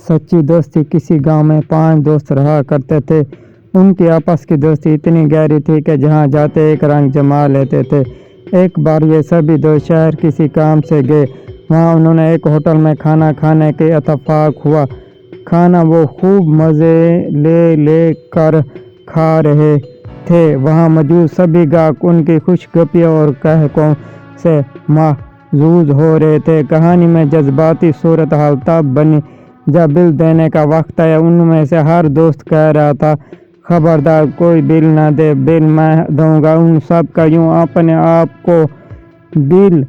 سچی دوستی کسی گاؤں میں 5 دوست رہا کرتے تھے۔ ان کی آپس کی دوستی اتنی گہری تھی کہ جہاں جاتے ایک رنگ جما لیتے تھے۔ ایک بار یہ سبھی دوست شہر کسی کام سے گئے۔ وہاں انہوں نے ایک ہوٹل میں کھانا کھانے کے اتفاق ہوا۔ کھانا وہ خوب مزے لے کر کھا رہے تھے۔ وہاں موجود سبھی گاہک ان کی خوش گپیوں اور قہقہوں سے محظوظ ہو رہے تھے۔ کہانی میں جذباتی صورتحال تب بنی جب بل دینے کا وقت آیا۔ ان میں سے ہر دوست کہہ رہا تھا، خبردار کوئی بل نہ دے، بل میں دوں گا۔ ان سب کا یوں اپنے آپ کو بل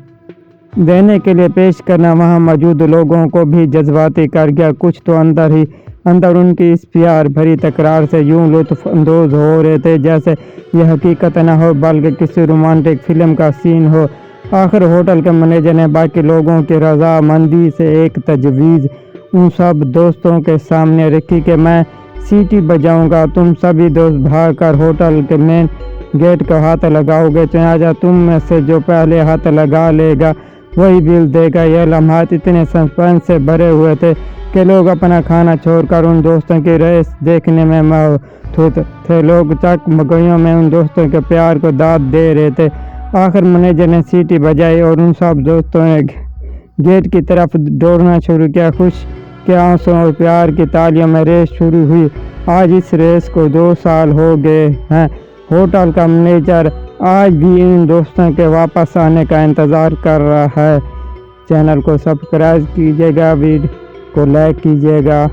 دینے کے لیے پیش کرنا وہاں موجود لوگوں کو بھی جذباتی کر گیا۔ کچھ تو اندر ہی اندر ان کی اس پیار بھری تکرار سے یوں لطف اندوز ہو رہے تھے جیسے یہ حقیقت نہ ہو بلکہ کسی رومانٹک فلم کا سین ہو۔ آخر ہوٹل کے مینیجر نے باقی لوگوں کی رضامندی سے ایک تجویز ان سب دوستوں کے سامنے رکھی کہ میں سیٹی بجاؤں گا، تم سبھی دوست بھاگ کر ہوٹل کے مین گیٹ کو ہاتھ لگاؤ گے، چنانچہ تم میں سے جو پہلے ہاتھ لگا لے گا وہی بل دے گا۔ یہ لمحات اتنے سسپنس سے بھرے ہوئے تھے کہ لوگ اپنا کھانا چھوڑ کر ان دوستوں کی ریس دیکھنے میں مبہوت تھے۔ لوگ چکمگیوں میں ان دوستوں کے پیار کو داد دے رہے تھے۔ آخر مینیجر نے سیٹی بجائی اور ان سب دوستوں نے گیٹ کی طرف دوڑنا شروع کیا۔ خوشی کے آنسوں اور پیار کی تالیوں میں ریس شروع ہوئی۔ آج اس ریس کو 2 سال ہو گئے ہیں۔ ہوٹل کا مینیجر آج بھی ان دوستوں کے واپس آنے کا انتظار کر رہا ہے۔ چینل کو سبسکرائب کیجیے گا، ویڈیو کو لائک کیجیے گا۔